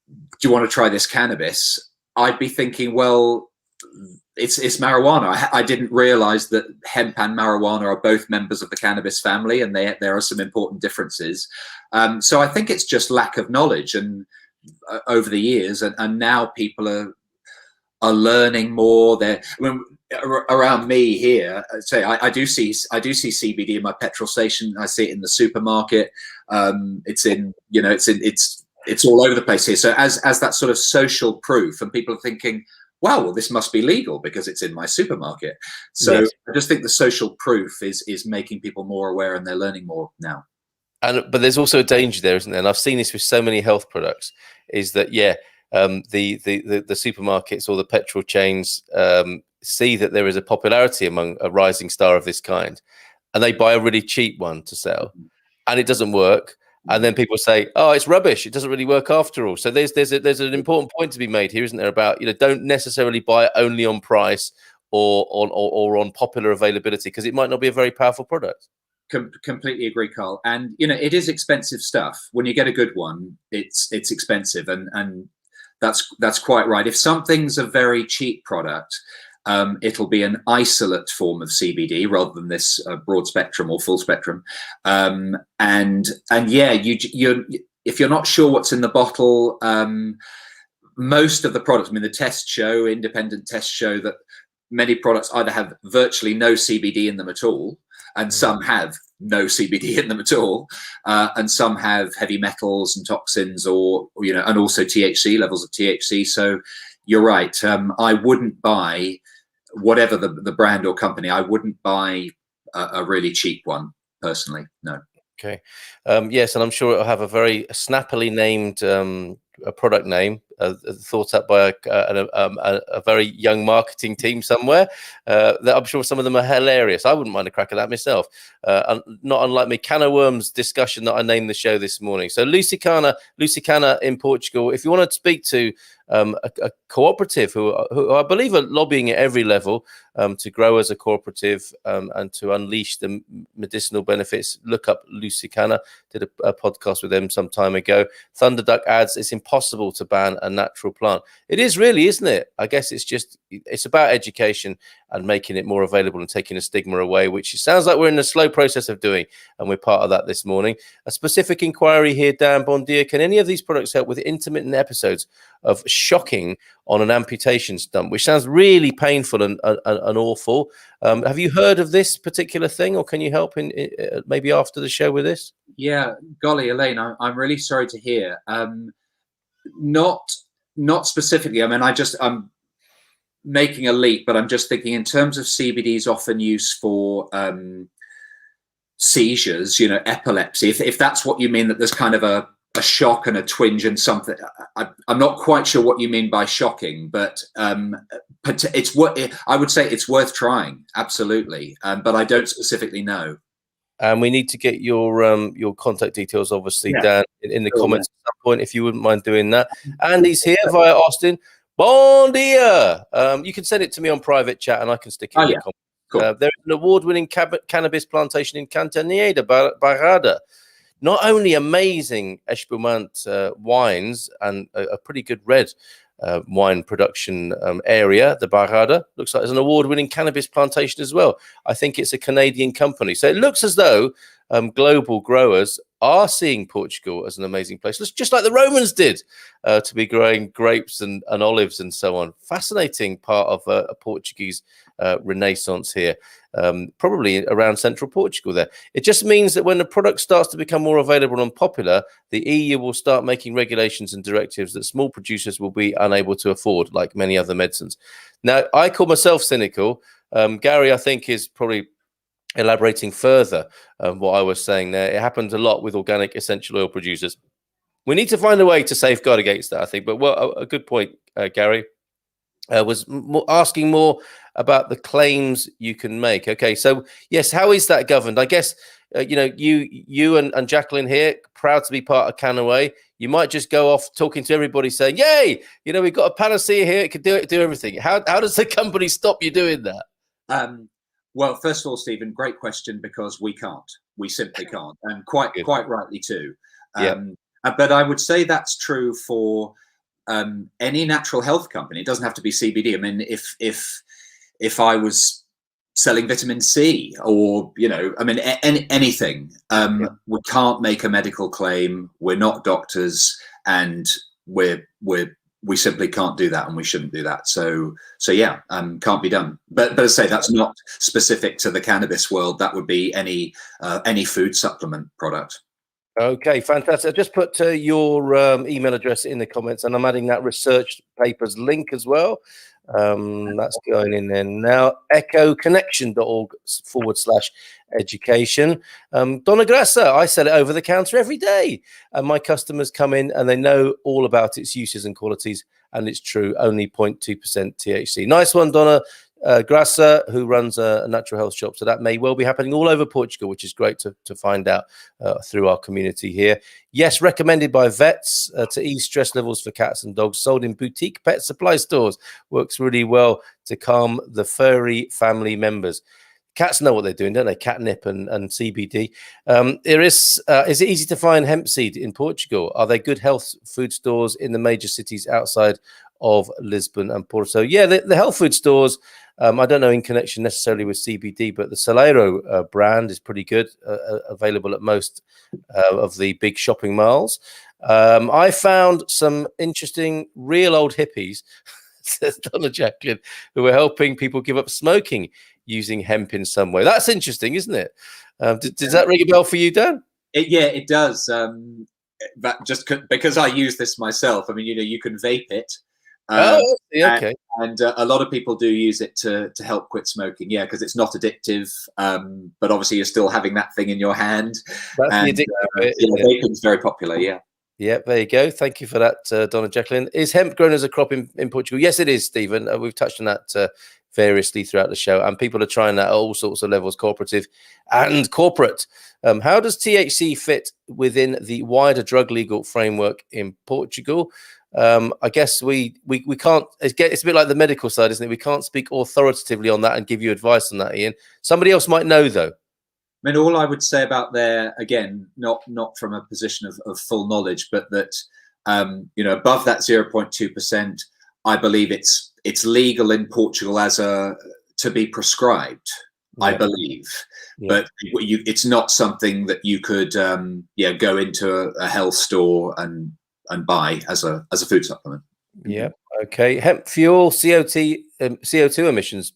do you want to try this cannabis? I'd be thinking, well, it's marijuana. I didn't realize that hemp and marijuana are both members of the cannabis family, and there are some important differences. So I think it's just lack of knowledge, and over the years, and now people are learning more. Around me here, say I do see CBD in my petrol station. I see it in the supermarket. It's all over the place here. So as that sort of social proof, and people are thinking, wow, well, this must be legal because it's in my supermarket. So yes. I just think the social proof is making people more aware, and they're learning more now. But there's also a danger there, isn't there? And I've seen this with so many health products, is that the supermarkets or the petrol chains see that there is a popularity among a rising star of this kind, and they buy a really cheap one to sell, and it doesn't work. And then people say, "Oh, it's rubbish. It doesn't really work after all." So there's an important point to be made here, isn't there? About don't necessarily buy it only on price or on popular availability, because it might not be a very powerful product. Completely agree, Carl. And it is expensive stuff. When you get a good one, it's expensive, and that's quite right. If something's a very cheap product, it'll be an isolate form of CBD rather than this broad spectrum or full spectrum. And yeah, if you're not sure what's in the bottle, most of the products, the independent tests show that many products either have virtually no CBD in them at all, and some have no CBD in them at all, and some have heavy metals and toxins, or and also THC, levels of THC. So you're right. I wouldn't buy, whatever the brand or company, I wouldn't buy a really cheap one personally. No. Okay. Yes, and I'm sure it'll have a very snappily named a product name thought up by a very young marketing team somewhere. That I'm sure some of them are hilarious. I wouldn't mind a crack at that myself. Not unlike me, Canna Worms discussion that I named the show this morning. So Lucy Canna in Portugal. If you want to speak to a cooperative who I believe are lobbying at every level to grow as a cooperative and to unleash the medicinal benefits, look up Lucy Canna. Did a podcast with them some time ago. Thunderduck adds, it's impossible to ban a natural plant. It is really, isn't it? I guess it's about education and making it more available and taking a stigma away, which it sounds like we're in a slow process of doing, and we're part of that this morning. A specific inquiry here, Dan Bondia. Can any of these products help with intermittent episodes of shocking on an amputation stump, which sounds really painful and awful? Have you heard of this particular thing, or can you help in maybe after the show with this? Yeah, golly, Elaine, I'm really sorry to hear. Not specifically. I'm making a leap, but I'm just thinking in terms of CBD is often used for seizures, you know, epilepsy, if that's what you mean, that there's kind of a shock and a twinge and something. I'm not quite sure what you mean by shocking, but it's what I would say it's worth trying, absolutely. But I don't specifically know. And we need to get your contact details, obviously, down in the comments at some point, if you wouldn't mind doing that. Andy's here via Austin. Bon dia. You can send it to me on private chat, and I can stick it in the comments. Cool. There's an award-winning cannabis plantation in Canna de Barrada. Not only amazing espumante wines and a pretty good red wine production area, the Barrada. Looks like there's an award-winning cannabis plantation as well. I think it's a Canadian company. So it looks as though global growers are seeing Portugal as an amazing place, just like the Romans did, to be growing grapes and olives and so on. Fascinating part of a Portuguese renaissance here, probably around central Portugal there. It just means that when the product starts to become more available and popular, the EU will start making regulations and directives that small producers will be unable to afford, like many other medicines. Now, I call myself cynical. Gary, I think, is probably elaborating further what I was saying there. It happens a lot with organic essential oil producers. We need to find a way to safeguard against that, I think. But a good point, Gary, was asking more about the claims you can make. Okay, so yes, how is that governed? I guess you and Jacqueline here, proud to be part of Canna. You might just go off talking to everybody saying, "Yay! We've got a panacea here. It can do everything." How does the company stop you doing that? Well, first of all, Stephen, great question, because we can't. We simply can't, and quite rightly too. But I would say that's true for any natural health company. It doesn't have to be CBD. I mean, if I was selling vitamin C, or anything, we can't make a medical claim. We're not doctors, and we simply can't do that, and we shouldn't do that. So yeah, can't be done. But as I say, that's not specific to the cannabis world. That would be any food supplement product. Okay, fantastic. I just put your email address in the comments, and I'm adding that research papers link as well. That's going in there now. echoconnection.org/education. Donna Grassa, I sell it over the counter every day, and my customers come in and they know all about its uses and qualities, and it's true, only 0.2% THC. Nice one, Donna Grassa, who runs a natural health shop. So that may well be happening all over Portugal, which is great to find out through our community here. Yes, recommended by vets to ease stress levels for cats and dogs, sold in boutique pet supply stores. Works really well to calm the furry family members. Cats know what they're doing, don't they? Catnip and CBD. Is it easy to find hemp seed in Portugal? Are there good health food stores in the major cities outside of Lisbon and Porto? So yeah, the health food stores, I don't know in connection necessarily with CBD, but the Celeiro brand is pretty good, available at most of the big shopping malls. I found some interesting real old hippies, says Donna Jacqueline, who are helping people give up smoking using hemp in some way. That's interesting, isn't it? Does that ring a bell for you, Dan? Yeah, it does. But just because I use this myself, I mean, you can vape it. Okay. And a lot of people do use it to help quit smoking. Yeah, because it's not addictive, but obviously you're still having that thing in your hand. That's the addictive bit. Vaping's very popular. Yeah. Yeah, there you go. Thank you for that, Donna Jacqueline. Is hemp grown as a crop in Portugal? Yes, it is, Stephen. We've touched on that variously throughout the show, and people are trying that at all sorts of levels, cooperative and corporate. How does THC fit within the wider drug legal framework in Portugal? I guess we can't. It's a bit like the medical side, isn't it? We can't speak authoritatively on that and give you advice on that, Ian. Somebody else might know, though. I mean, all I would say about there, again, not from a position of full knowledge, but that above that 0.2%, I believe it's legal in Portugal to be prescribed. Yeah. I believe, but it's not something that you could go into a health store and buy as a food supplement. Yeah. Okay. Hemp fuel, CO2 emissions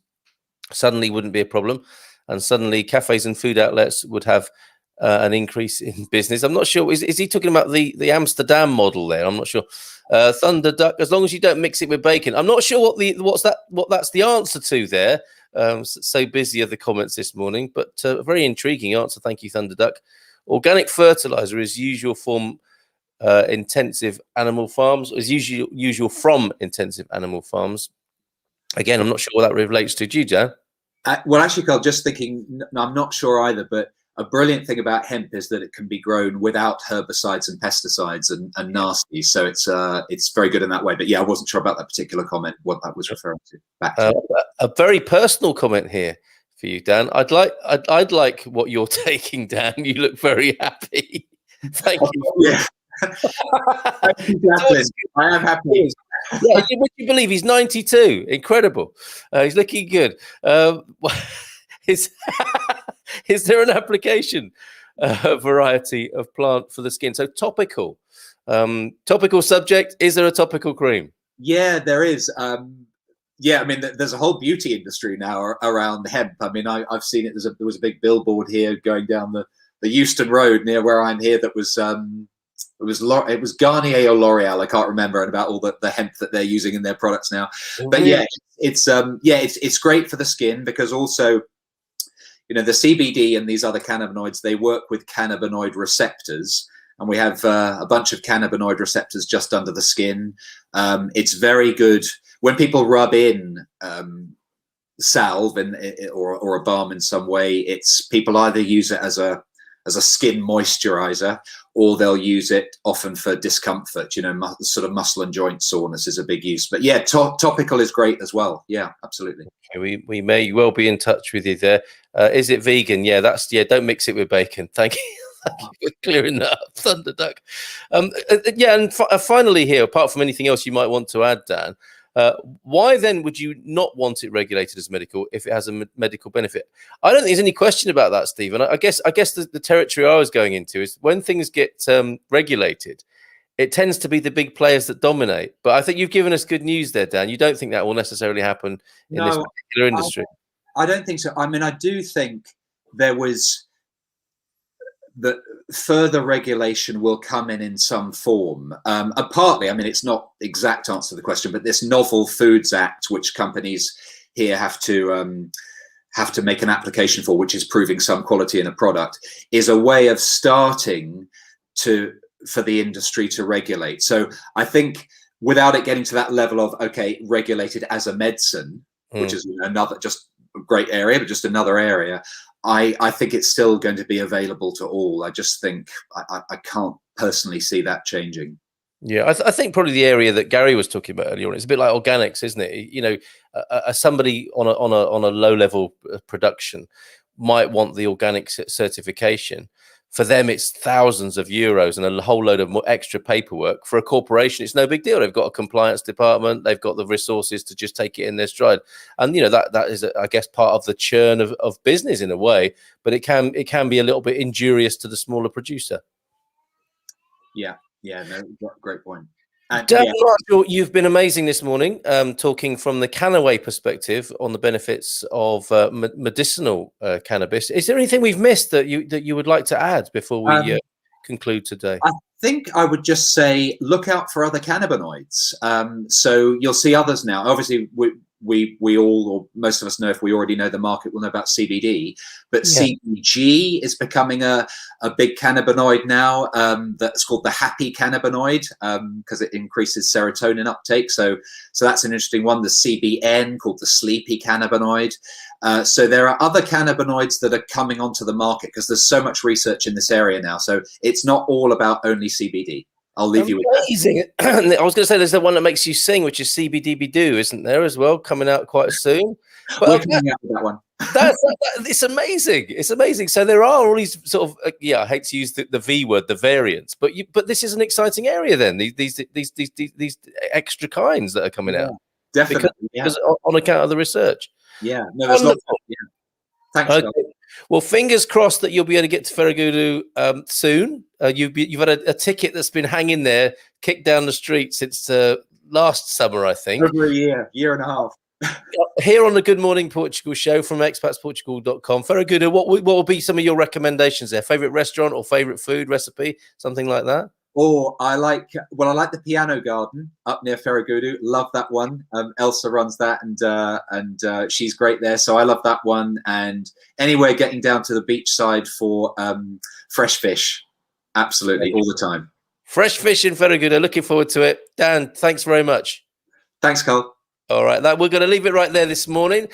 suddenly wouldn't be a problem, and suddenly cafes and food outlets would have an increase in business. I'm not sure. Is he talking about the Amsterdam model there? I'm not sure. Thunder Duck, as long as you don't mix it with bacon. I'm not sure what that's the answer to there. So busy are the comments this morning, but a very intriguing answer. Thank you, Thunderduck. Organic fertilizer is usual from intensive animal farms, is usual from intensive animal farms. Again, I'm not sure what that relates to. Do you, Dan? Well, actually, Carl, just thinking, I'm not sure either, but a brilliant thing about hemp is that it can be grown without herbicides and pesticides and nasties. So it's very good in that way. But yeah, I wasn't sure about that particular comment, what that was referring to. Back to a very personal comment here for you, Dan. I'd like what you're taking, Dan. You look very happy. Thank you. Yeah. I am happy. Yeah, would you believe he's 92? Incredible. He's looking good. Is there an application variety of plant for the skin? So topical subject. Is there a topical cream? Yeah, there is. Yeah, I mean, there's a whole beauty industry now around hemp. I mean, I've seen it. There was a big billboard here going down the Euston Road near where I'm here. That was it was Garnier or L'Oreal, I can't remember, and about all the hemp that they're using in their products now. But yeah, it's great for the skin because also, you know, the CBD and these other cannabinoids, they work with cannabinoid receptors, and we have a bunch of cannabinoid receptors just under the skin. It's very good when people rub in salve or a balm in some way. It's people either use it as a skin moisturizer, or they'll use it often for discomfort, you know, sort of muscle and joint soreness is a big use. But yeah, topical is great as well. Yeah, absolutely. Okay, we may well be in touch with you there. Is it vegan? Yeah, don't mix it with bacon. Thank you. Thank you for clearing that up, Thunderduck. Yeah, and finally here, apart from anything else you might want to add, Dan, why then would you not want it regulated as medical if it has a medical benefit? I don't think there's any question about that, Stephen. I guess the territory I was going into is when things get regulated, it tends to be the big players that dominate. But I think you've given us good news there, Dan. You don't think that will necessarily happen in this particular industry? I don't think so. I mean, I do think there was that further regulation will come in some form. Partly, I mean, it's not exact answer to the question, but this Novel Foods Act, which companies here have to make an application for, which is proving some quality in a product, is a way of starting for the industry to regulate. So I think without it getting to that level of, okay, regulated as a medicine, which is another just a great area, but just another area, I think it's still going to be available to all. I just think I can't personally see that changing. Yeah, I think probably the area that Gary was talking about earlier on, it's a bit like organics, isn't it? You know, somebody on a low level production might want the organic certification. For them, it's thousands of euros and a whole load of more extra paperwork. For a corporation, it's no big deal. They've got a compliance department. They've got the resources to just take it in their stride. And, you know, that is, I guess, part of the churn of business in a way. But it can be a little bit injurious to the smaller producer. Yeah. Yeah. No, great point. And, Dan, you've been amazing this morning, talking from the Canna perspective on the benefits of medicinal cannabis. Is there anything we've missed that you would like to add before we conclude today? I think I would just say look out for other cannabinoids. So you'll see others now. Obviously, we all, or most of us know, if we already know the market, we'll know about CBD, but CBG is becoming a big cannabinoid now. That's called the happy cannabinoid because it increases serotonin uptake. So that's an interesting one. The CBN, called the sleepy cannabinoid. So there are other cannabinoids that are coming onto the market because there's so much research in this area now. So it's not all about only CBD. I'll leave you with that. I was going to say there's the one that makes you sing, which is CBDB-do, isn't there, as well, coming out quite soon? But we're coming out with that one. It's amazing. It's amazing. So there are all these sort of I hate to use the V word, the variants, but this is an exciting area. Then these extra kinds that are coming out, definitely, because on account of the research. Yeah, no, there's lots. Yeah, thanks. Okay. Well, fingers crossed that you'll be able to get to Ferragudu soon. You've had a ticket that's been hanging there, kicked down the street since last summer, I think. Over a year and a half. Here on the Good Morning Portugal show from expatsportugal.com. Ferragudu, what will be some of your recommendations there? Favorite restaurant or favorite food recipe, something like that? Or I like the Piano Garden up near Ferragudu. Love that one. Elsa runs that, and she's great there. So I love that one. And anywhere getting down to the beach side for fresh fish, absolutely, all the time. Fresh fish in Ferragudu. Looking forward to it. Dan, thanks very much. Thanks, Carl. All right, we're going to leave it right there this morning.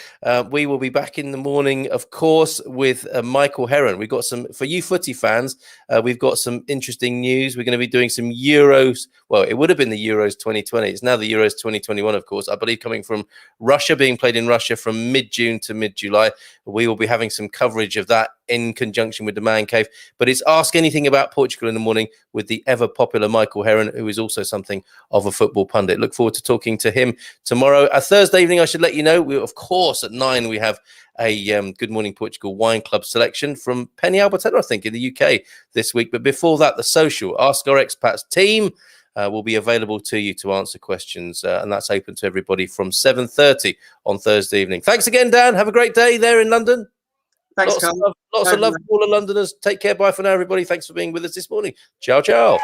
We will be back in the morning, of course, with Michael Heron. We've got some, for you footy fans, we've got some interesting news. We're going to be doing some Euros. Well, it would have been the Euros 2020. It's now the Euros 2021, of course. I believe coming from Russia, being played in Russia from mid-June to mid-July. We will be having some coverage of that in conjunction with the Man Cave. But it's Ask Anything About Portugal in the morning with the ever-popular Michael Heron, who is also something of a football pundit. Look forward to talking to him tomorrow. A Thursday evening, I should let you know, we, of course, at 9, we have a Good Morning Portugal Wine Club selection from Penny Albertella, I think, in the UK this week. But before that, the social Ask Our Expats team will be available to you to answer questions. And that's open to everybody from 7:30 on Thursday evening. Thanks again, Dan. Have a great day there in London. Thanks, Lots of love to all the Londoners. Take care. Bye for now, everybody. Thanks for being with us this morning. Ciao, ciao.